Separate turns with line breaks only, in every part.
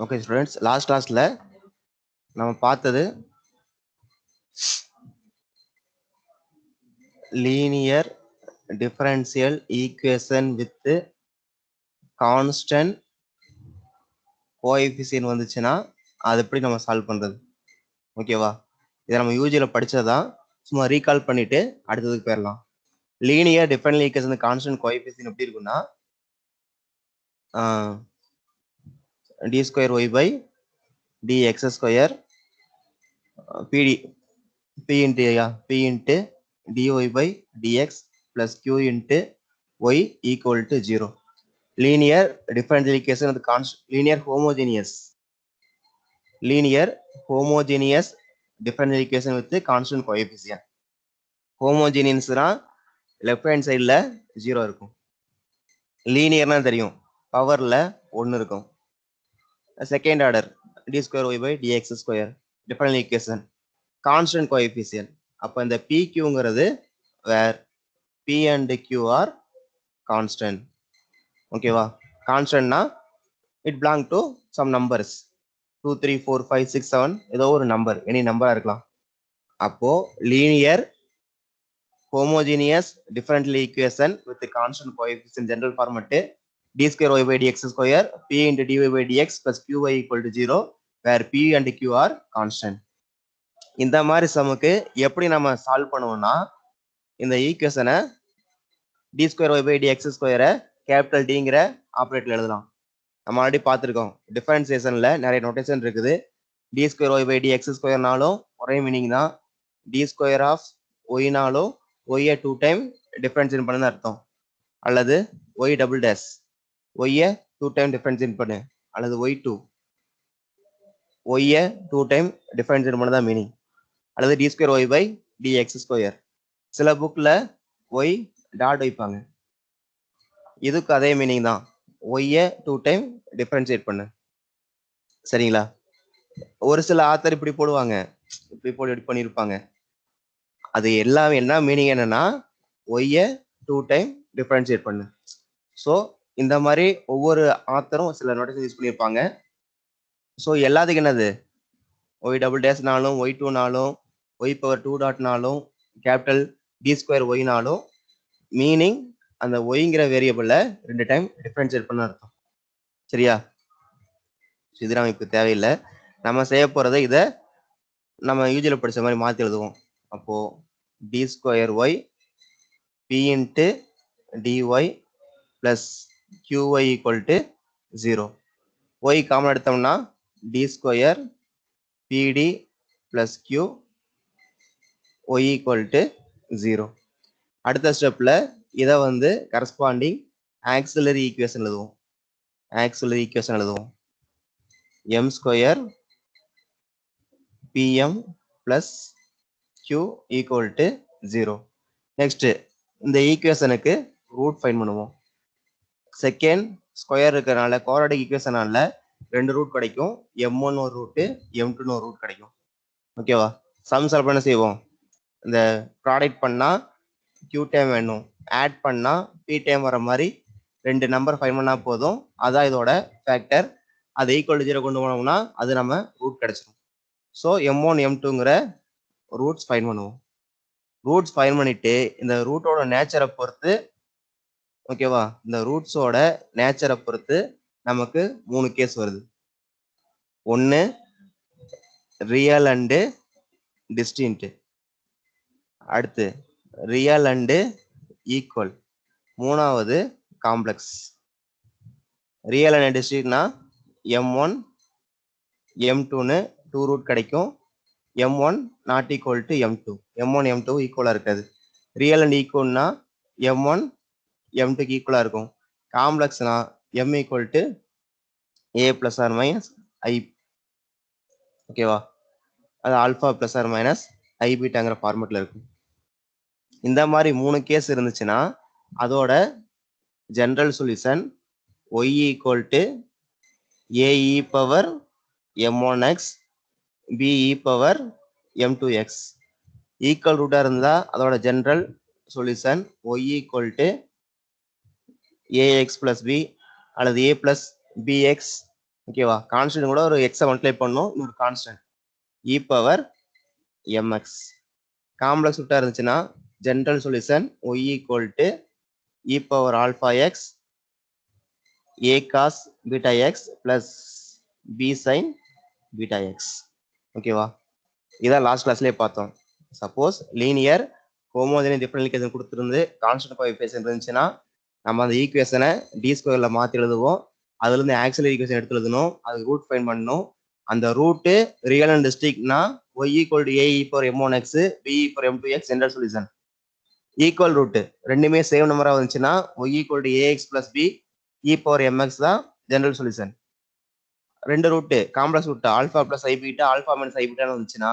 Okay students, last கிளாஸ்ல நம்ம பார்த்தது linear differential equation with constant coefficient வந்துச்சுன்னா அது எப்படி நம்ம சால்வ் பண்றது. ஓகேவா, இதை நம்ம யூஜியில படிச்சதான், சும்மா ரீகால் பண்ணிட்டு அடுத்ததுக்கு போயிடலாம். Linear differential equation constant coefficient எப்படி இருக்குன்னா d square y by dx square p into dy by dx plus q into y equal to 0. Linear differential equation with linear homogeneous differential equation with the constant coefficient. Homogeneous left hand side la 0 இருக்கும். Linear na தெரியும், பவர்ல 1 இருக்கும். Second order d square y by dx square differential equation constant coefficient. அப்ப இந்த pqங்கிறது where p and q are constant. ஓகேவா, கான்ஸ்டன்ட்னா it belong to some numbers 2 3 4 5 6 7 ஏதோ ஒரு number, any நம்பரா இருக்கலாம். அப்போ linear homogeneous differential equation with constant coefficient general format d square y by dx square p into dy by dx plus qy equal to 0 where p and q are constant. இந்த மாதிரி சமுக்கு எப்படி நம்ம solve பண்ணுவோம்னா, இந்த ஈக்குவேஷனை d square y by dx ஸ்கொயரை capital டிங்கிற operator எழுதலாம். நம்ம ஆல்ரெடி பார்த்துருக்கோம், டிஃபரன்சியேஷன்ல நிறைய நோட்டேஷன் இருக்குது. D square y by dx ஸ்கொயர்னாலும் ஒரே மீனிங் தான், டி ஸ்கொயர் ஆஃப் ஒய்னாலும் ஒய்யை 2 டைம் டிஃபரன்ஷியேட் பண்ணு அர்த்தம், அல்லது ஒய் டபுள் டேஷ் ஒய்யை 2 டைம் டிஃபரன்ஷியேட் பண்ணு, அல்லது ஒய்2 ஒய்யை 2 டைம் டிஃபரன்ஷியேட் பண்ணு தான் மீனிங், அல்லது d square y by dx square. சில புக்ல ஒய் டாட் வைப்பாங்க, இதுக்கு அதே மீனிங் தான், ஒய்யை 2 டைம் டிஃபரன்ஷியேட் பண்ணு. சரிங்களா, ஒரு சில ஆத்தர் இப்படி போடுவாங்க, இப்படி போட்டு எடிட் பண்ணியிருப்பாங்க. அது எல்லாமே என்ன மீனிங் என்னன்னா, ஒய்யை 2 டைம் டிஃபரன்ஷியேட் பண்ணு. ஸோ இந்த மாதிரி ஒவ்வொரு ஆத்தரும் சில நோட்டேஷன் யூஸ் பண்ணியிருப்பாங்க. ஸோ எல்லாத்துக்கும் என்னது, ஒய் டபுள் டேஷ்னாலும் ஒய்2நாலும் ஒய் பவர் 2 டாட்னாலும் கேபிட்டல் டி ஸ்கொயர் ஒய்னாலும் மீனிங் அந்த ஒய்ங்கிற வேரியபிள 2 டைம் டிஃபரன்ஷியேட் பண்ண அர்த்தம். சரியா, இது நமக்கு தேவையில்லை. நம்ம செய்ய போறதை இதை நம்ம யூஜியில படிச்ச மாதிரி மாற்றி எழுதுவோம். அப்போ d square y p into dy plus qy equal to 0. Y common எடுத்தோம்னா d square pd plus q y equal to 0. அடுத்த ஸ்டெப்ல இதை வந்து கரஸ்பாண்டிங் ஆக்சிலரி ஈக்குவேஷன் எழுதுவோம். M square pm plus q equal to 0. Next இந்த ஈக்குவேஷனுக்கு root find பண்ணுவோம். Second square இருக்கிறனால குவாட்ரடிக் ஈக்குவேஷனால 2 ரூட் கிடைக்கும், m1 ஒரு ரூட்டு m2 ஒரு ரூட் கிடைக்கும். ஓகேவா, சம் சால்வ் பண்ண செய்வோம். இந்த ப்ராடக்ட் பண்ணா q டைம் வேணும், ஆட் பண்ணா p டைம் வர மாதிரி 2 நம்பர் ஃபைண்ட் பண்ணா போதும். அதான் இதோட ஃபேக்டர். அது ஈக்குவல் டு 0 கொண்டு போனோம்னா அது நம்ம ரூட் கிடைச்சிடும். ஸோ m1 m2ங்கிற ரூட்ஸ் ஃபைண்ட் பண்ணுவோம். ரூட்ஸ் ஃபைண்ட் பண்ணிட்டு இந்த ரூட்டோட நேச்சரை பொறுத்து, ஓகேவா, இந்த ரூட்ஸோட நேச்சரை பொறுத்து நமக்கு 3 கேஸ் வருது. ஒன்று ரியல் அண்டு டிஸ்டின்ட், அடுத்து ரியல் அண்டு ஈக்குவல், மூணாவது காம்ப்ளெக்ஸ். ரியல் அண்ட் டிஸ்டின்ட்னா m1 m2ன்னு 2 ரூட் கிடைக்கும், m1 not equal to m2, m1 m2 ஈக்குவலா இருக்காது. ரியல் அண்ட் ஈக்குவல்னா m1 m2க்கு ஈக்குவலா இருக்கும். காம்ப்ளெக்ஸ்னா m equal to a plus or minus i. ஓகேவா, அது alpha plus or minus i பீட்டாங்கிற ஃபார்மெட்ல இருக்கும். இந்த மாதிரி 3 கேஸ் இருந்துச்சுன்னா அதோட general solution y equal to ae power m1x be power m2x. Equal ரூட்டா இருந்தா அதோட general solution y equal to ax plus b அல்லது a plus bx ஓகேவா கான்ஸ்டன்ட் கூட ஒரு x மல்டிப்ளை பண்ணனும் இன்னொரு constant e power mx complex ரூட்டா இருந்துச்சுன்னா general solution y equal to e power alpha x a cos beta x plus b sin beta x ஓகேவா இதான் லாஸ்ட் கிளாஸ்லயே பார்த்தோம் suppose linear homogeneous differential equation கொடுத்திருந்து constant coefficient இருந்துச்சுன்னா நம்ம அந்த ஈக்குவேஷனை டி ஸ்கொயர்ல மாத்தி எழுதுவோம் அதுல இருந்து ஆக்சிலரி ஈக்குவேஷன் எடுத்து எழுதணும் அது ரூட் ஃபைண்ட் பண்ணணும் அந்த ரூட் ரியல் அண்ட் டிஸ்ட்ரிக்ட்னா y equal to a e for m1x b e for m2x general solution equal root ரெண்டுமே சேம் நம்பரா வந்துச்சுன்னா y equal to ax plus b e power mx தான் ஜெனரல் சொல்யூஷன் ரெண்டு root complex root alpha plus i beta alpha minus i பீட்டான்னு வந்துச்சுன்னா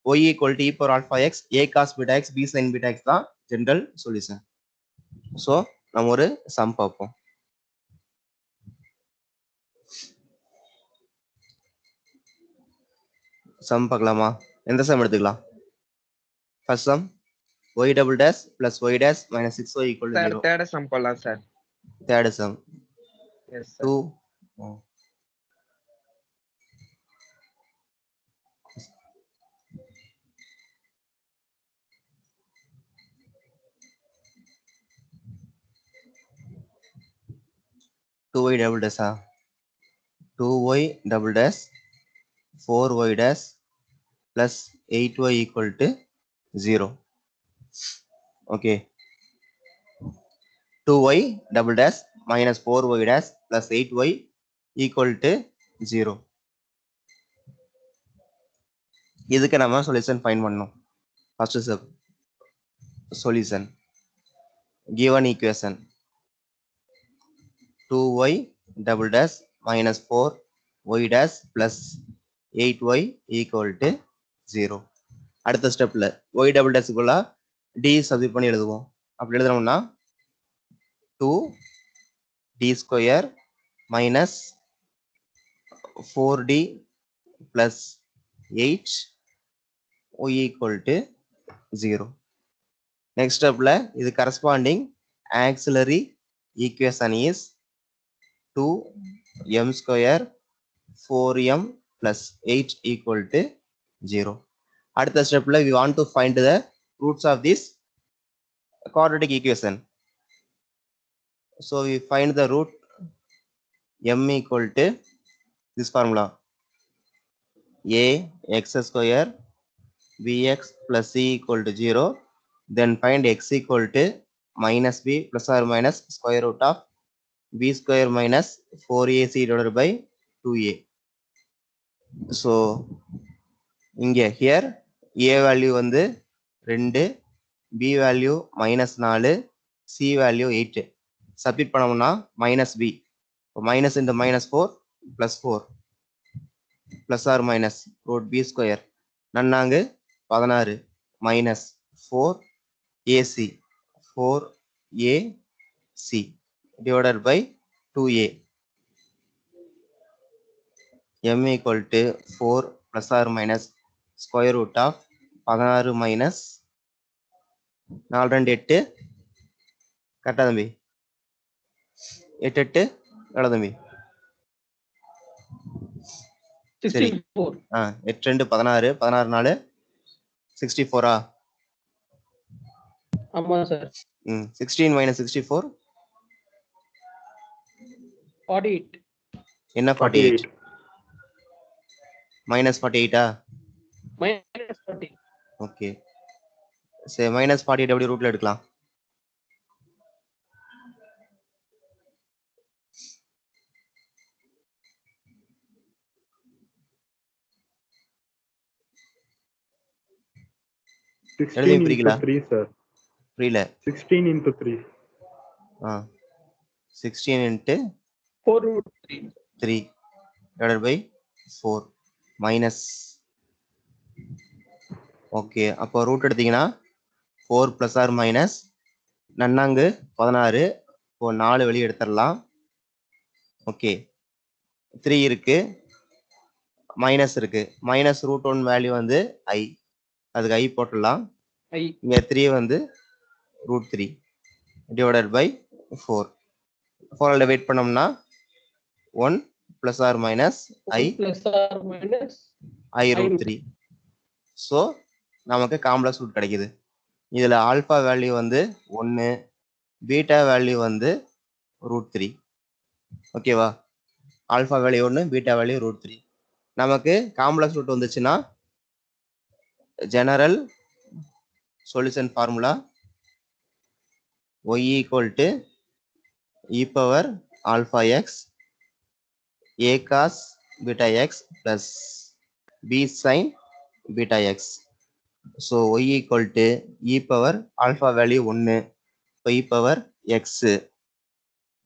y equal to e power alpha x a cos beta x b sin beta x தான் general solution so நம்ம ஒரு some பார்ப்போம் some பார்க்கலாமா எந்த some எடுத்துக்கலாம் first sum y double dash plus y dash minus 6y equal to 0
third sum போலாம் sir
third sum
yes sir
2 2y double dash 2y double dash 4y dash plus 8y equal to 0 okay 2y double dash minus 4y dash plus 8y equal to 0 இதுக்கு நம்ம solution find பண்ணணும் first step solution given equation 2y double dash minus 4y dash plus 8y equal to 0 அடுத்த ஸ்டெப்ல y double dash குள்ள d substitute பண்ணி எழுதுவோம் அப்படி எழுதுறோம்னா 2d square minus 4d plus 8 y equal to 0 next stepல இது corresponding auxiliary equation is 2m square 4m plus 8 equal to 0 அடுத்த ஸ்டெப்ல we want to find the roots of this quadratic equation so we find the root m equal to this formula a x square bx plus c equal to 0 then find x equal to minus b plus or minus square root of b square minus 4ac divided by 2a so இங்க here a value வந்து 2 b value minus 4 c value 8 substitute பண்ணோம்னா minus b minus into minus 4 plus 4 plus or minus root b square நன்னாங்கு 16 minus 4 ac 4 a c divided by 2a m equal to 4 plus or minus square root of 16 minus 4 2 8 கரெக்டா தம்பி 8 8 எவ்வளவு தம்பி
64
8 2 16 16 4 64
ஆமா sir
16 minus 64
48
என்ன 48 minus 48
minus 40
okay சரி minus 48 எப்படி ரூட்ல எடுக்கலாம் எழுதி பிரிக்கல
3 sir
புரியல
16 into 3
16 into
4 root 3
3 divided by 4 minus okay அப்போ ரூட் எடுத்தீங்கன்னா 4 plus or minus நன்னாங்கு 16 இப்போ 4 வெளியே எடுத்துடலாம் ஓகே 3 இருக்கு மைனஸ் இருக்கு மைனஸ் ரூட் 1 வேல்யூ வந்து i அதுக்கு i போட்டுடலாம்
I
இங்க 3 வந்து root three divided by four. ஃபோரால் டிவைட் பண்ணோம்னா 1 + or minus I
plus or minus
I root 3. So நமக்கு காம்ப்ளெக்ஸ் ரூட் கிடைக்குது. இதில் ஆல்ஃபா வேல்யூ வந்து 1, பீட்டா வேல்யூ வந்து ரூட் 3. ஓகேவா? Alpha value 1, beta value root 3. நமக்கு காம்ப்ளெக்ஸ் ரூட் வந்துச்சுன்னா general solution formula y = e power alpha x a cos beta x plus b sin beta x. So y = e power alpha value 1, e power x,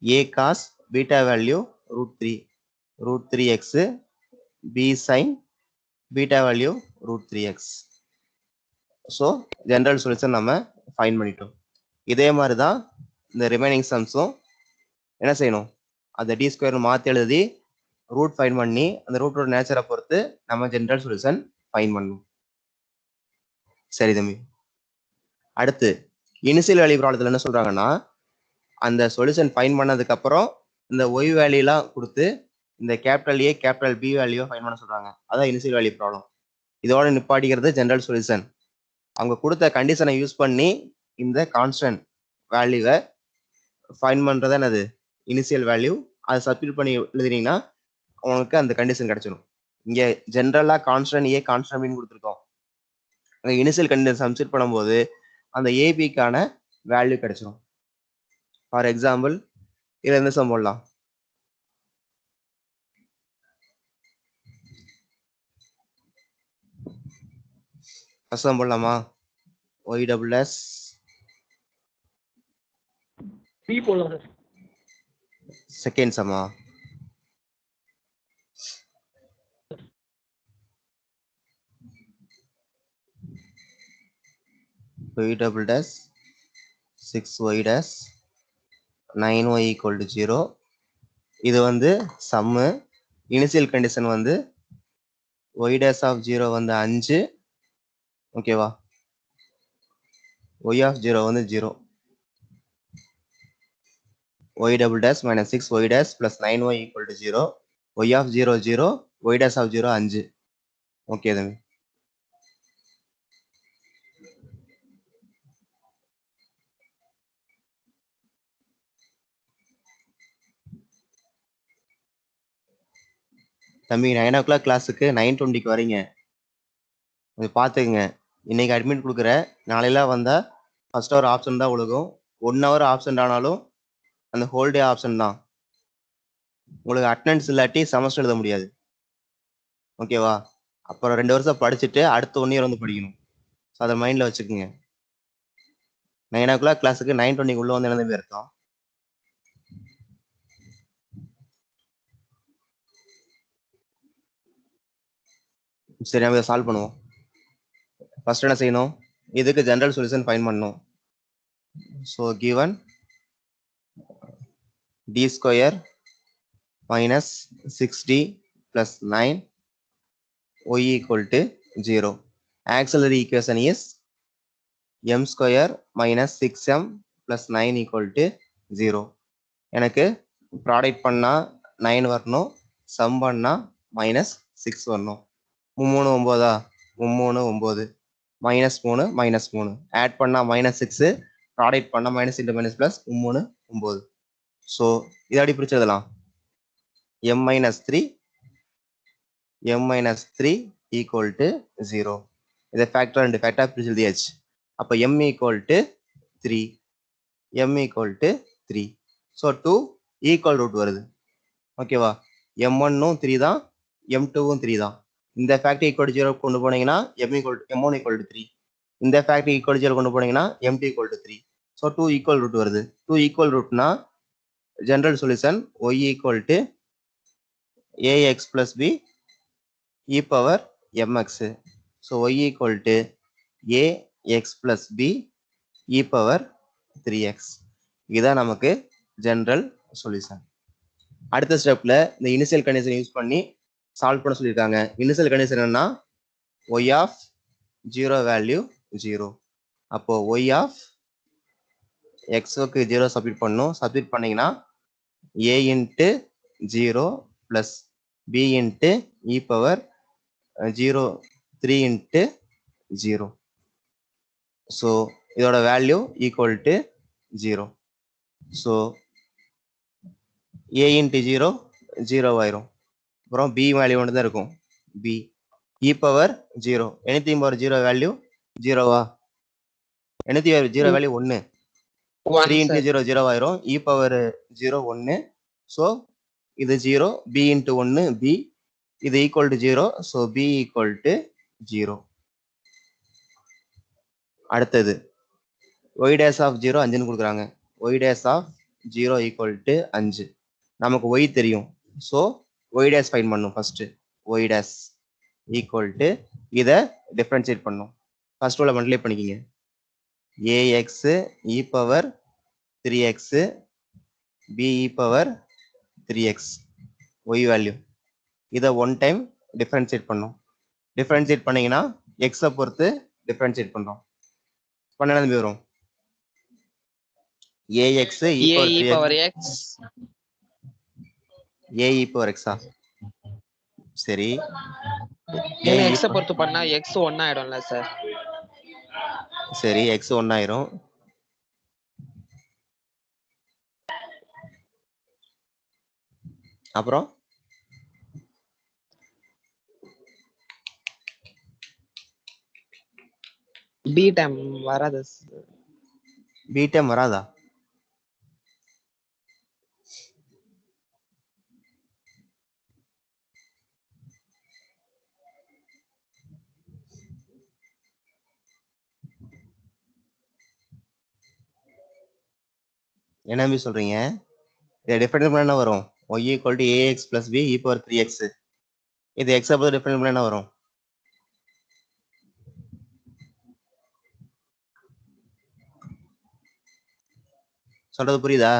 a cos beta value root 3x, b sin beta value root 3x. So general solution நம்ம find பண்ணிட்டோம். இதே மாதிரி தான் இந்த remaining சம்ஸும் என்ன செய்யணும், அதை D square மாற்றி எழுதி ரூட் ஃபைண்ட் பண்ணி அந்த ரூட்டோட நேச்சரை பொறுத்து நம்ம ஜென்ரல் சொல்யூஷன் ஃபைண்ட் பண்ணணும். சரி தம்பி. அடுத்து இனிஷியல் வேல்யூ ப்ராப்ளத்தில் என்ன சொல்றாங்கன்னா, அந்த சொல்யூஷன் ஃபைண்ட் பண்ணதுக்கு அப்புறம் இந்த ஒய் வேல்யூலாம் கொடுத்து இந்த capital A capital B value find பண்ண சொல்றாங்க. அதான் இனிஷியல் வேல்யூ ப்ராப்ளம். இதோட நிப்பாட்டிக்கிறது ஜென்ரல் சொல்யூஷன். அவங்க கொடுத்த கண்டிஷனை யூஸ் பண்ணி இந்த கான்ஸ்டன்ட் வேல்யூவை ஃபைண்ட் பண்ணுறது என்னது இனிஷியல் வேல்யூ. அதை சப்ஸ்டிட்யூட் பண்ணி எழுதுனீங்கன்னா உங்களுக்கு அந்த கண்டிஷன் கிடைச்சிடும். இங்கே ஜென்ரலாக கான்ஸ்டன்ட் ஏ கான்ஸ்டன்ட் பின்னு கொடுத்துருக்கோம். அங்கே இனிஷியல் கண்டிஷன் சப்ஸ்டிட்யூட் பண்ணும்போது அந்த ஏபிக்கான வேல்யூ கிடைச்சிடும். ஃபார் எக்ஸாம்பிள் இதில் எந்த சம் போடலாம், ஃபர்ஸ்ட் சம் போடலாமா? ஒய் டபுள் எஸ்
B போடலாம் சார்.
செகண்ட் சம்மா? y double dash 6y dash 9y = 0. இது வந்து சம்மு. இனிஷியல் கண்டிஷன் வந்து y dash of 0 வந்து 5. ஓகேவா? y of 0 வந்து 0. y double dash minus 6y dash plus 9y = 0. y of 0 0, y dash of 0 5. Okay தம்பி. தம்பி 9 o'clock கிளாஸுக்கு 9:20 வரீங்க. அது பார்த்துக்குங்க. இன்னைக்கு அட்மிட் கொடுக்குற, நாளையெல்லாம் வந்தால் ஃபர்ஸ்ட் ஹவர் ஆப்ஷன் தான் ஒழுகும். 1 hour ஆப்ஷன் ஆனாலும் அந்த ஹோல் டே ஆப்ஷன் தான். உங்களுக்கு அட்டண்டன்ஸ் இல்லாட்டி செமஸ்டர் எழுத முடியாது. ஓகேவா? அப்புறம் 2 வருஷம் படிச்சுட்டு அடுத்த 1 year வந்து படிக்கணும். ஸோ அதை மைண்டில் வச்சுக்கோங்க. 9 o'clock கிளாஸுக்கு 9:20 உள்ள வந்து என்ன தம்பி அர்த்தம்? சரி, நம்ம இதை சால்வ் பண்ணுவோம். ஃபர்ஸ்ட் என்ன செய்யணும், இதுக்கு ஜெனரல் சொல்யூஷன் ஃபைண்ட் பண்ணணும். So given d square minus 6d plus 9 y = 0. Auxiliary equation is m square minus 6m plus 9 = 0. எனக்கு ப்ராடக்ட் பண்ணா 9 வரணும், சம் பண்ணா -6 வரணும். 3 9 -3 -3 ஆட் பண்ணா -6, ப்ராடக்ட் பண்ணா -(-) +3 9. ஸோ இதை அப்படி பிரிச்சதெல்லாம் m-3 = 0. இதை ஃபேக்டர் அண்ட் ஃபேக்டர் பிரிச்சு எழுதியாச்சு. அப்போ m = 3. ஸோ 2 ஈக்குவல் ரூட் வருது. ஓகேவா? m1 3 தான், m2 3 தான். இந்த ஃபேக்டர் ஈக்குவல் 0 கொண்டு போனீங்கன்னா m1 = 3. இந்த ஃபேக்டர் ஈக்குவல் 0 கொண்டு போனீங்கன்னா m2 = 3. ஸோ 2 ஈக்குவல் ரூட் வருது. 2 ஈக்குவல் ரூட்னா general solution y = ax plus b e power mx. So y = ax plus b e power 3x. இதுதான் நமக்கு ஜெனரல் சொல்யூஷன். அடுத்த ஸ்டெப்ல இந்த இனிஷியல் கண்டிஷன் யூஸ் பண்ணி சால்வ் பண்ண சொல்லியிருக்காங்க. இனிஷியல் கண்டிஷன் என்னன்னா y of 0 வேல்யூ 0. அப்போ y of எக்ஸுக்கு 0 சப்மிட் பண்ணணும். சப்மிட் பண்ணீங்கன்னா a into 0 plus b into e power 0 3 into 0. So இதோட value equal to 0. So a into 0 0 ஆயிரும். அப்புறம் b வேல்யூ ஒன்று தான் இருக்கும். b e power 0 anything power 0 value 0வா? anything 0 value 1. 3 இன்ட்டு 0 0 ஆயிரும். e power 0 1. ஸோ இது 0 b இன்ட்டு 1 b இது equal to 0. So b equal to 0. அடுத்தது y dash ஆஃப் 0 5ன்னு கொடுக்குறாங்க. y dash of 0 equal to 5. நமக்கு y தெரியும். ஸோ y dash ஃபைண்ட் பண்ணும் first. y dash equal to இதை differentiate பண்ணும். First உள்ள மல்டிப்ளை பண்ணிக்கிங்க. ax e power 3x b e power 3x y value இதை 1 time differentiate பண்ணும். டிஃபரன்ஷியேட் பண்ணீங்கன்னா எக்ஸை பொறுத்து டிஃபரன்ஷியேட் பண்றோம். பண்ண என்ன வரும்? ax e power 3x a e power x. சரி,
x பொறுத்து பண்ணா x 1 ஆயிடும்ல சார்?
சரி, x 1 ஆயிரும். அப்புறம்
b டைம் வராது.
b டைம் வராதா? என்ன எப்படி சொல்றீங்க? இதை டிஃபரன்ஸ் பண்ண என்ன வரும்? y equal to ax plus b e power 3x. இது x அப்போ டிஃபரன்ஸ் பண்ண என்ன வரும்? சொல்றது புரியுதா?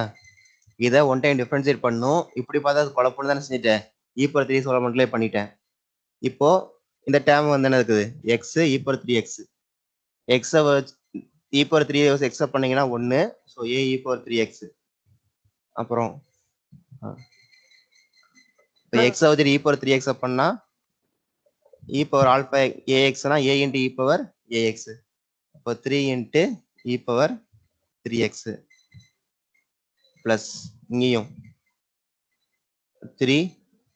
இதை 1 டைம் டிஃபரன்ஷியேட் பண்ணும். இப்படி பார்த்தா அது குழப்பம்னு தானே செஞ்சுட்டேன். e பவர் 3 சொல்ல மட்டும் பண்ணிட்டேன். இப்போ இந்த டேர்ம் வந்து என்ன இருக்குது? x e power 3x. x e power 3 x பண்ணீங்கன்னா 1. So a e power 3x. அப்புறம் x e பவர் 3x பண்ணா e பவர் ஆல்பா ax-னா a into e power ax. அப்போ 3 into e power 3x plus இங்கேயும் 3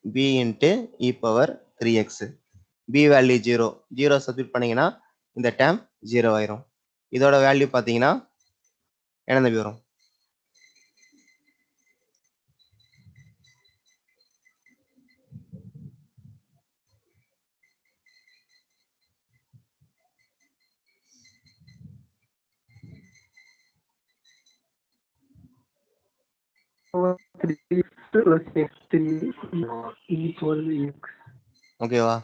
b into e power 3x. b value 0 0 substitute பண்ணீங்கன்னா இந்த term 0 ஆயிரும். இதோட value பார்த்தீங்கன்னா என்ன தம்பி வரும்? ஓகேவா?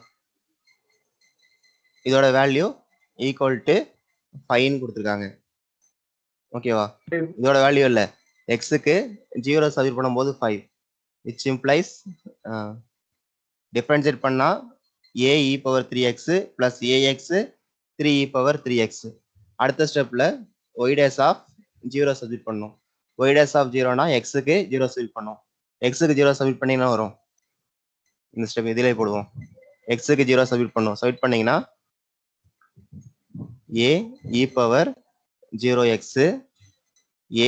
இதோட வேல்யூ ஈக்குவல் டு 5 கொடுத்துருக்காங்க. ஓகேவா? இதோட வேல்யூ இல்லை, எக்ஸுக்கு 0 சப்ஸ்டிட் பண்ணும்போது 5, which implies டிஃபரன்ஷியேட் பண்ணா a e power 3x plus ax 3 e power 3x. அடுத்த ஸ்டெப்ல y dash ஆஃப் 0 சப்ஸ்டிட் பண்ணும். y dash ஆஃப் 0னா எக்ஸுக்கு 0 சப்ஸ்டிட் பண்ணும். எக்ஸுக்கு 0 சப்ஸ்டிட் பண்ணீங்கன்னா வரும். இந்த ஸ்டெப் இதிலே போடுவோம். எக்ஸுக்கு 0 சப்ஸ்டிட் பண்ணும். சப்ஸ்டிட் பண்ணீங்கன்னா a e power 0x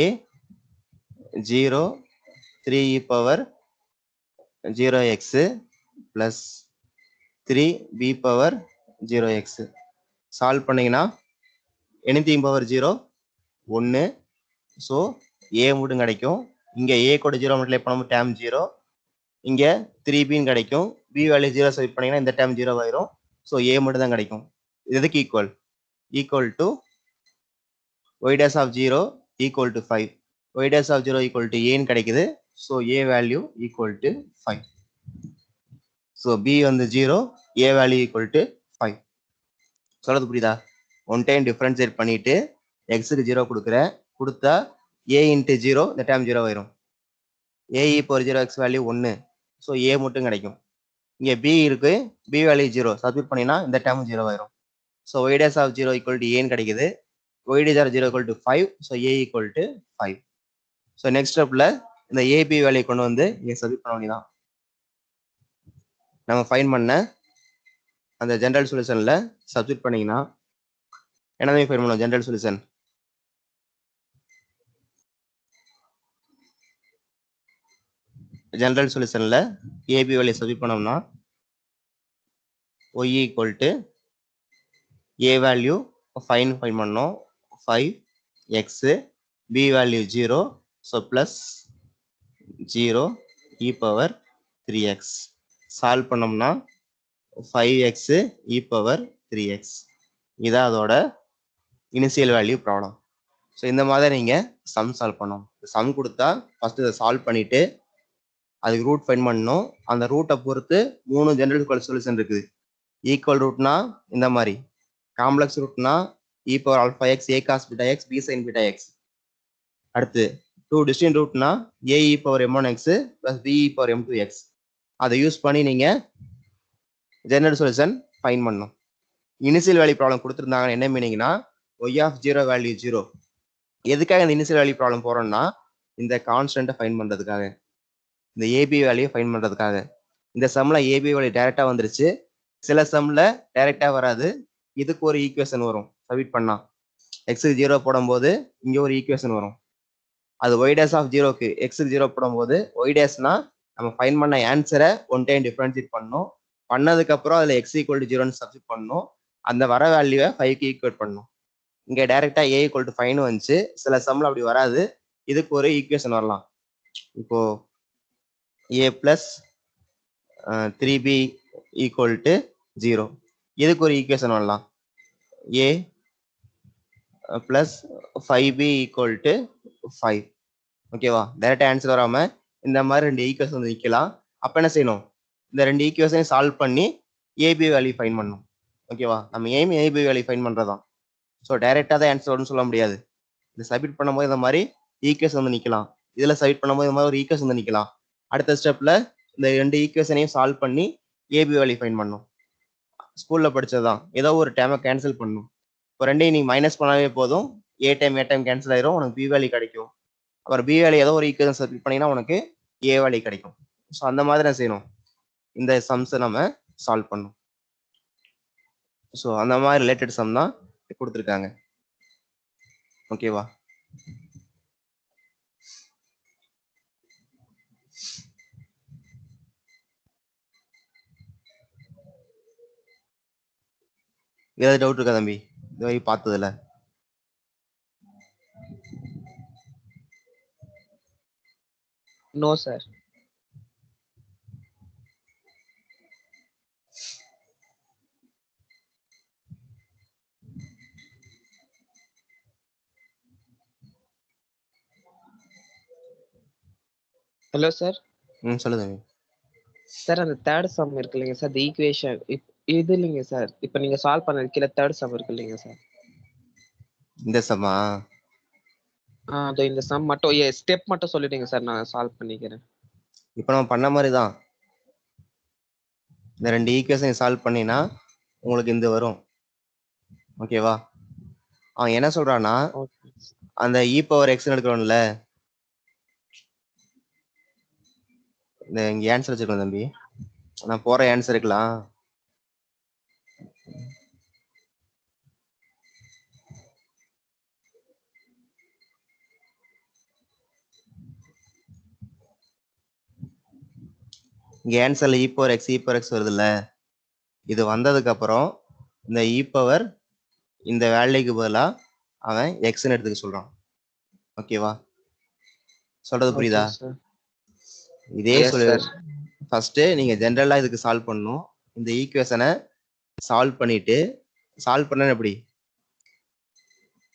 a 0 3 e power 0x plus 3 b power 0x. Solve பண்ணீங்கன்னா anything பவர் 0 1. ஸோ a மட்டும் கிடைக்கும். இங்கே a கூட 0 மல்டிப்ளை பண்ணும்போது டேம் 0. இங்கே 3bன்னு கிடைக்கும். b வேல்யூ 0 சப்ஸ்டிட் பண்ணீங்கன்னா இந்த டேம் 0 ஆயிரும். ஸோ a மட்டும் தான் கிடைக்கும். எதுக்கு equal? Equal to y dash of 0 equal to 5. y dash of 0 equal to aன்னு கிடைக்குது. So a value equal to 5. So b வந்து 0, a வேல்யூ ஈக்குவல் டு 5. சொல்றது புரியுதா? 1 டைம் டிஃபரன்ஷியேட் பண்ணிட்டு எக்ஸுக்கு 0 கொடுக்குறேன். கொடுத்தா a இன்ட்டு 0 இந்த டைம் 0 ஆயிரும். a e power 0x value 1. So a மட்டும் கிடைக்கும். இங்கே b இருக்கு, b வேல்யூ 0 சப்ஸ்டிட் பண்ணினா இந்த டைம் 0 ஆயிரும். So y dash of 0 equal to aன்னு கிடைக்குது. y dash are 0 equal to 5. So a equal to 5. So next stepல இந்த ab வேல்யூ கொண்டு வந்து இங்க சப்ஸ்டிட் பண்ண வேண்டியதான். நம்ம ஃபைண்ட் பண்ண அந்த ஜெனரல் சொல்யூஷன்ல சப்ஸ்டிட் பண்ணீங்கன்னா என்னதான் ஃபைண்ட் பண்ணுவோம் ஜெனரல் சொல்யூஷன். ஜெனரல் சொல்யூஷன்ல ab வேல்யூ சப்ஸ்டிட் பண்ணோம்னா y equal to a value find பண்ணோம் 5 x b value 0 so plus 0 e power 3x solve பண்ணோம்னா 5x e power 3x இதான் அதோட இனிஷியல் வேல்யூ ப்ராப்ளம். ஸோ இந்த மாதிரி நீங்க சம் சால்வ் பண்ணணும். சம் கொடுத்தா ஃபர்ஸ்ட் இதை சால்வ் பண்ணிட்டு அதுக்கு ரூட் ஃபைண்ட் பண்ணணும். அந்த ரூட்டை பொறுத்து 3 ஜெனரல் சொல்யூஷன் இருக்குது. ஈக்குவல் ரூட்னா இந்த மாதிரி, காம்ப்ளெக்ஸ் ரூட்னா e power alpha x a cos beta x b sin beta x. அடுத்து 2 டிஸ்டிங்க்ட் ரூட்னா a e power m1 x plus b e power m2 x. அதை யூஸ் பண்ணி நீங்க ஜெனரல் சொல்யூஷன் ஃபைண்ட் பண்ணணும். இனிஷியல் வேல்யூ ப்ராப்ளம் கொடுத்துருந்தாங்க. என்ன மீனிங்னா y of 0 value 0. எதுக்காக இந்த இனிஷியல் வேல்யூ ப்ராப்ளம் போறோம்னா இந்த கான்ஸ்டன்ட்டை ஃபைண்ட் பண்றதுக்காக, இந்த ஏபி வேல்யூ ஃபைண்ட் பண்றதுக்காக. இந்த சம்ல ஏபி வேல்யூ டைரக்டா வந்துருச்சு. சில சம்ல டைரக்டா வராது. இதுக்கு ஒரு ஈக்குவேஷன் வரும் சப்மிட் பண்ணா. எக்ஸுக்கு 0 போடும்போது இங்க ஒரு ஈக்குவேஷன் வரும். அது y dash ஆஃப் 0க்கு எக்ஸுக்கு 0 போடும்போது y dashனா நம்ம ஃபைண்ட் பண்ண ஆன்சரை ஒன் டைம் டிஃபரன்ஷியேட் பண்ணணும். பண்ணதுக்கு அப்புறம் அதுல x ஈக்குவல் டு 0ன்னு சப்ஸ்டிட் பண்ணணும். அந்த வர வேல்யூவை 5க்கு ஈக்குவேட் பண்ணணும். இங்க டைரக்டா a ஈக்குவல் டு 5ன்னு வந்துச்சு. சில சம்ல அப்படி வராது. இதுக்கு ஒரு ஈக்குவேஷன் வரலாம். இப்போ a plus 3b equal to 0. இதுக்கு ஒரு ஈக்குவேஷன் வரலாம். a plus 5b equal to 5. ஓகேவா? டைரக்டா ஆன்சர் வராம இந்த மாதிரி 2 ஈக்குவேஷன் வந்து நிக்கலாம். அப்ப என்ன செய்யணும்? இந்த 2 ஈக்குவேஷனையும் சால்வ் பண்ணி ஏபி வேல்யூ ஃபைண்ட் பண்ணணும். ஓகேவா? நம்ம எய்ம் ஏபி வேல்யூ ஃபைண்ட் பண்றதான். ஸோ டைரக்டா தான் ஆன்சர் வரும்னு சொல்ல முடியாது. இது சப்மிட் பண்ணும்போது இந்த மாதிரி ஈக்குவேஷன் வந்து நிக்கலாம். இதுல சப்மிட் பண்ணும்போது இந்த மாதிரி ஒரு ஈக்குவேஷன் வந்து நிக்கலாம். அடுத்த ஸ்டெப்ல இந்த 2 ஈக்குவேஷனையும் சால்வ் பண்ணி ஏபி வேல்யூ ஃபைண்ட் பண்ணணும். ஸ்கூல்ல படிச்சதுதான். ஏதோ ஒரு டைமை கேன்சல் பண்ணணும். இப்போ ரெண்டையும் நீ மைனஸ் பண்ணாவே போதும். ஏ டைம் கேன்சல் ஆயிரும். உனக்கு பி வேல்யூ கிடைக்கும். அப்புறம் பி வேல்யூ ஏதோ ஒரு ஈக்குவேஷன் சப்மிட் பண்ணீங்கன்னா உனக்கு ஏ வேல்யூ கிடைக்கும். ஸோ அந்த மாதிரி தான் செய்யணும். இந்த சம்ஸை நம்ம சால்வ் பண்ணணும். ஸோ அந்த மாதிரி ரிலேட்டட் சம் தான் கொடுத்துருக்காங்க. ஓகேவா? ஏதாவது டவுட் இருக்கா தம்பி? இது வரை பார்த்ததுல
நோ சார். Hello sir.
சொல்லு தம்பி.
சார் அந்த தேர்ட் சம் இருக்கு இல்லைங்க சார், இந்த ஈக்குவேஷன் இது இல்லைங்க சார். இப்போ நீங்க சால்வ் பண்ண கீழே தேர்ட் சம் இருக்கு இல்லைங்க சார்.
இந்த சம்மா?
அதோ இந்த சம் மட்டும் ஸ்டெப் மட்டும் சொல்லிடுங்க சார், நான் சால்வ் பண்ணிக்கிறேன்.
இப்போ நம்ம பண்ண மாதிரி தான். இந்த 2 ஈக்குவேஷன் சால்வ் பண்ணினா உங்களுக்கு இந்த வரும். ஓகேவா? அவன் என்ன சொல்றான்னா அந்த இ பவர் எக்ஸ் எடுக்கிறோம்ல, இந்த இங்க ஆன்சர் வச்சிருக்கோம் தம்பி. நான் போற ஆன்சர் இருக்கலாம். இங்க ஆன்சர்ல இ பவர் எக்ஸ் வருதுல்ல, இது வந்ததுக்கு அப்புறம் இந்த இ பவர் இந்த வேல்யூக்கு பதிலா அவன் எக்ஸ்ன்னு எடுத்துக்க சொல்றான். ஓகேவா? சொல்றது புரியுதா? இதே சொல்லு. ஃபர்ஸ்ட் நீங்க ஜெனரலா இதுக்கு சால்வ் பண்ணணும். இந்த ஈக்குவேஷனை சால்வ் பண்ணிட்டு, சால்வ் பண்ண எப்படி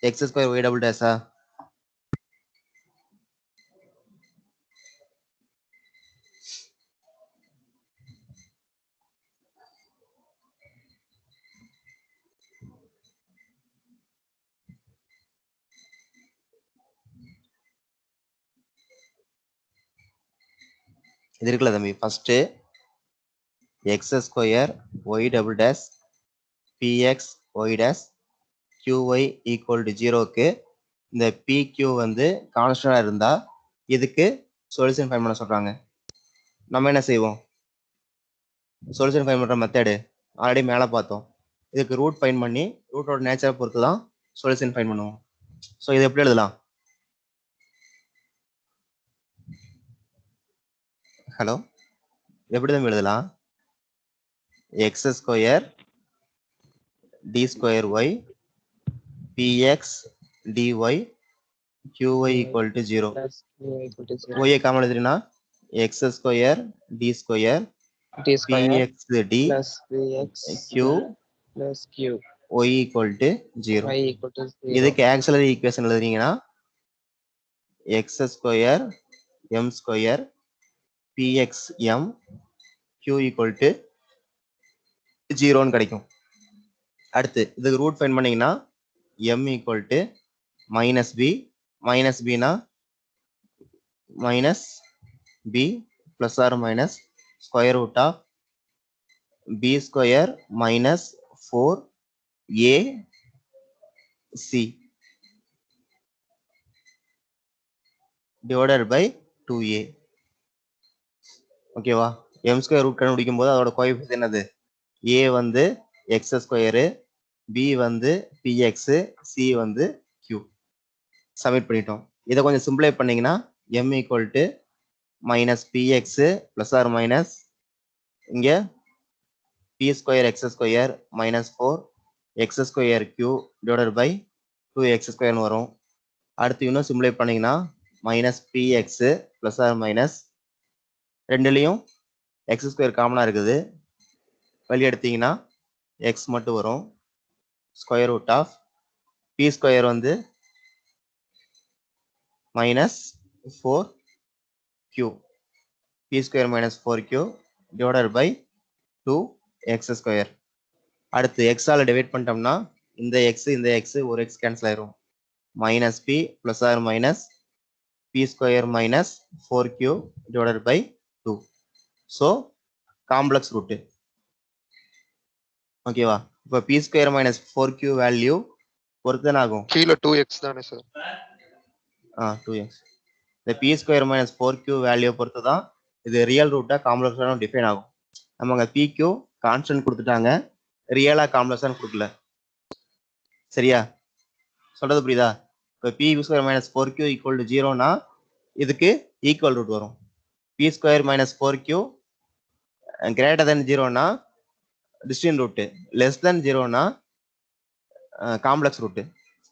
எக்ஸ் ஸ்கொயர் ஒய் டபுள் டேஷா? இது இருக்குல்ல தம்பி, first x square y double dash px y dash qy equal to 0க்கு இந்த pq வந்து கான்ஸ்டன்டா இருந்தா இதுக்கு சொல்யூஷன் ஃபைண்ட் பண்ண சொல்றாங்க. நம்ம என்ன செய்வோம்? சொல்யூஷன் ஃபைண்ட் பண்ற மெத்தடு ஆல்ரெடி மேலே பார்த்தோம். இதுக்கு ரூட் ஃபைண்ட் பண்ணி ரூட்டோட நேச்சரை பொறுத்து தான் சொல்யூஷன் ஃபைண்ட் பண்ணுவோம். ஸோ இது எப்படி எழுதலாம்? ஹலோ, எப்படி தான் எழுதலாம்? X square d square y px dy qy equal to 0.
plus qy equal to 0.
ஒய்யை காமன் எழுதுறீங்கன்னா x square d square
t square
px d
plus px
q
plus q
y equal to 0.
y equal to 0.
இதுக்கு auxiliary equation எழுதுறீங்கன்னா x square m square px m q equal to 0ன்னு கிடைக்கும். அடுத்து இதுக்கு root find பண்ணீங்கன்னா m equal to minus பினா minus b plus or minus square root of b square minus 4ac divided by 2a. ஓகேவா? m square root கண்டுபிடிக்கும் போது அதோட கோஎஃபிஷியன்ட் என்னது? a வந்து எக்ஸ் ஸ்கொயரு, b வந்து px, c வந்து q. சப்மிட் பண்ணிட்டோம். இதை கொஞ்சம் சிம்பிளை பண்ணீங்கன்னா m equal to minus px plus or minus இங்க p square x square minus 4 x square q divided by 2x ஸ்கொயர்னு வரும். அடுத்து இன்னும் சிம்பிளை பண்ணீங்கன்னா minus px plus or minus ரெண்டுலேயும் எக்ஸ் ஸ்கொயர் காமனாக இருக்குது, வெளியே எடுத்தீங்கன்னா எக்ஸ் மட்டும் வரும். Square root of b square வந்து minus 4q b square minus 4q divided by 2x square. அடுத்து எக்ஸால் டிவைட் பண்ணிட்டோம்னா இந்த எக்ஸ் ஒரு எக்ஸ் கேன்சல் ஆயிரும். Minus b plus or minus b square minus 4q divided by 2. So complex root. ஓகேவா? இப்போ b square minus 4q value பொறுத்து என்ன ஆகும்?
கீழே 2x தானே சார்?
2x. இந்த B square minus 4q value பொறுத்து தான் இது ரியல் ரூட்டா காம்ப்ளெக்ஸாக டிஃபைன் ஆகும். நம்ம அங்கே pq கான்ஸ்டன்ட் கொடுத்துட்டாங்க, ரியலா காம்ப்ளெக்ஸான்னு கொடுக்கல. சரியா? சொல்றது புரியுதா? இப்போ b square minus 4q equal to 0னா இதுக்கு ஈக்குவல் ரூட் வரும். B square minus 4q greater than 0னா டிஸ்டின் ரூட்டு, லெஸ் தென் 0னா காம்ப்ளெக்ஸ் ரூட்டு.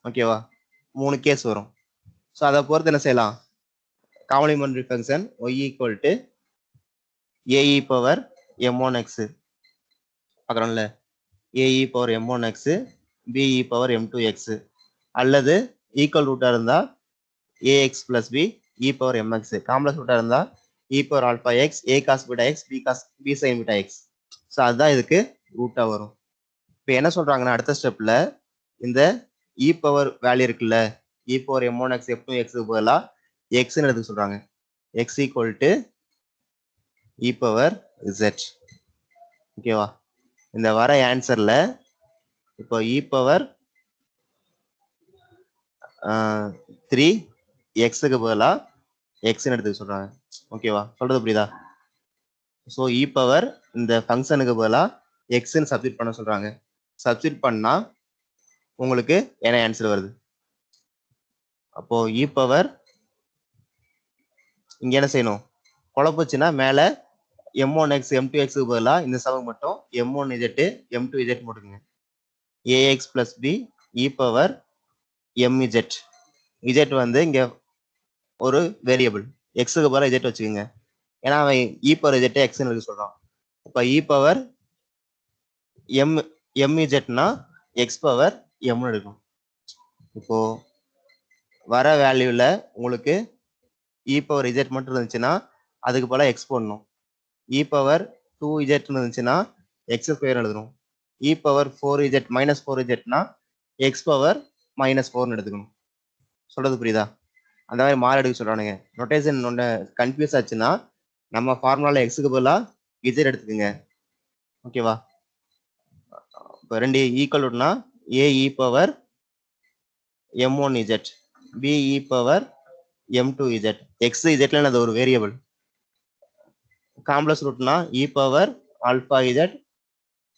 ஓகேவா? 3 கேஸ் வரும். ஸோ அதை பொறுத்து என்ன செய்யலாம்? Complementary function y equal to ae power m1x பார்க்குறோம்ல, ae power m1x be power m2x, அல்லது ஈக்குவல் ரூட்டாக இருந்தால் ax plus b e power mx, காம்ப்ளெக்ஸ் ரூட்டாக இருந்தால் e power alpha x a cos beta x b sine beta x. So அதுதான் இதுக்கு ரூட்டாக வரும். இப்போ என்ன சொல்கிறாங்கன்னா அடுத்த ஸ்டெப்பில் இந்த இ பவர் வேல்யூ இருக்குல்ல, இ பவர் m1x m2x பதிலாக எக்ஸ்ன்னு எடுத்துக்க சொல்கிறாங்க. X equal to e power z. ஓகேவா? இந்த வர ஆன்சரில் இப்போ இ பவர் 3xக்கு பதிலாக எக்ஸ்ன்னு எடுத்துக்க சொல்கிறாங்க. ஓகேவா? சொல்கிறது புரியுதா? ஸோ இ பவர் இந்த ஃபங்க்ஷனுக்கு பதிலாக எக்ஸ்ன்னு சப்ஸ்டிட் பண்ண சொல்கிறாங்க. சப்ஸ்டிட் பண்ணால் உங்களுக்கு என்ன ஆன்சர் வருது? அப்போ இ பவர் இங்கே என்ன செய்யணும்? குழப்பச்சுன்னா மேலே m1x m2xக்கு பதிலாக இந்த சமம் மட்டும் m1z m2z போட்டுக்குங்க. ax plus b e power mz. z வந்து இங்கே ஒரு வேரியபிள், எக்ஸுக்கு பதிலாக z வச்சுக்கோங்க. ஏன்னா அவன் இ பவர் z எக்ஸ்ன்னு இருக்கு சொல்கிறான். இப்போ இ பவர் mezனா எக்ஸ் பவர் mன்னு இருக்கும். இப்போ வர வேல்யூவில் உங்களுக்கு இ பவர் z மட்டும் இருந்துச்சுன்னா அதுக்கு போல எக்ஸ் போடணும். இ பவர் 2z இருந்துச்சுன்னா எக்ஸ் ஸ்கொயர் எழுதணும். இ பவர் 4z மைனஸ் 4zனா எக்ஸ் பவர் மைனஸ் 4ன்னு எடுத்துக்கணும். சொல்றது புரியுதா? அந்த மாதிரி மாற எடுக்க சொல்றானுங்க. நொட்டேஷன் ஒன்று கன்ஃபியூஸ் ஆச்சுன்னா நம்ம ஃபார்முலாவில் எக்ஸுக்கு பதிலாக z எடுத்துக்கோங்க. ஓகேவா? இப்போ ரெண்டு ஈக்குவல் ரூட்னா a e power m1z b e power m2z x zல அது ஒரு வேரியபிள். காம்ப்ளெக்ஸ் ரூட்னா e power alpha z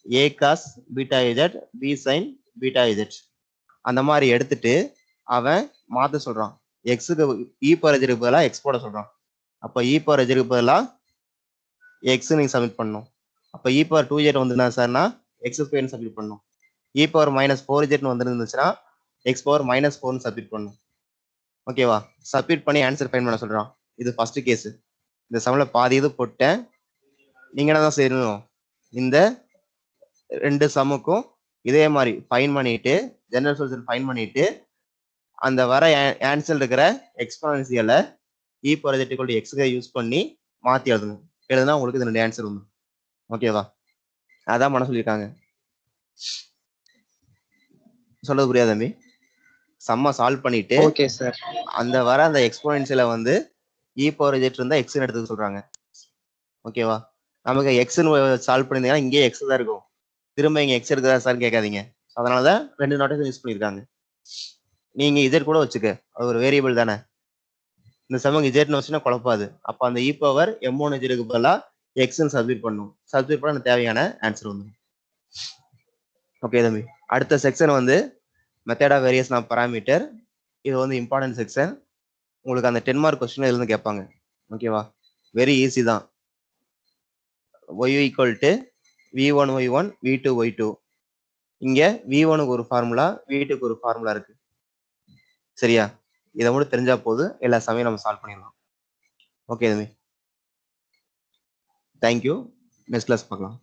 a cos beta z b sin beta z அந்த மாதிரி எடுத்துட்டு அவன் மாத்த சொல்றான். எக்ஸுக்கு e பவர் z பதிலா x போட சொல்றான். அப்ப e பவர் z பதிலா x நீங்க சப்மிட் பண்ணணும். அப்ப e பவர் 2z வந்துனா சார்னா x ஸ்கொயர் சப்மிட் பண்ணணும். e power -4z வந்துருந்துச்சுன்னா x power -4 submit பண்ணணும். ஓகேவா? சப்மிட் பண்ணி ஆன்சர் ஃபைண்ட் பண்ண சொல்றான். இது ஃபர்ஸ்ட் கேஸ். இந்த சம்ல பாதி இது போட்டேன். நீங்க என்ன தான் செய்யணும், இந்த 2 சம்முக்கும் இதே மாதிரி ஃபைன் பண்ணிட்டு ஜெனரல் சொல்யூஷன் ஃபைன் பண்ணிட்டு அந்த வர ஆன்சர் இருக்கிற எக்ஸ்போனன்சியலை e power z = x use பண்ணி மாத்தி எழுதணும். எழுதுனா உங்களுக்கு இது 2 ஆன்சர் வரும். ஓகேவா? அதான் பண்ண சொல்லியிருக்காங்க. சொல்றது புரியாது தம்பி? சம்ம சால்வ் பண்ணிட்டு
ஓகே சார்.
அந்த வர அந்த எக்ஸ்போனன்சியலை வந்து e பவர் z இருந்தா x எடுத்துக்க சொல்றாங்க. ஓகேவா? நமக்கு x சால்வ் பண்ணிருந்தீங்கன்னா இங்கே x தான் இருக்கும். திரும்ப இங்க x இருக்குதா சார் கேட்காதீங்க. அதனாலதான் 2 நோட்டேஷன் யூஸ் பண்ணிருக்காங்க. நீங்க z கூட வச்சுக்க, அது ஒரு வேரியபிள் தானே. இந்த சமம் z வச்சுன்னா குழப்பாது. அப்ப அந்த e பவர் m1z க்கு பதிலா x சப்ஸ்டிட் பண்ணும். சப்ஸ்டிட் பண்ண தேவையான ஆன்சர் வந்து. ஓகே தம்பி. அடுத்த செக்ஷன் வந்து method of variation of parameter. இது வந்து இம்பார்ட்டன்ட் செக்ஷன். உங்களுக்கு அந்த 10 மார்க் கொஸ்டின் இருந்து கேட்பாங்க. ஓகேவா? வெரி ஈஸி தான். y = v1 y1 v2 y2. இங்க v1க்கு ஒரு ஃபார்முலா, v2க்கு ஒரு ஃபார்முலா இருக்கு. சரியா? இதை மட்டும் தெரிஞ்சா போதும், எல்லா சமயம் நம்ம சால்வ் பண்ணிடலாம். ஓகே தம்பி. தேங்க்யூ. நெக்ஸ்ட் கிளாஸ் பார்க்கலாம்.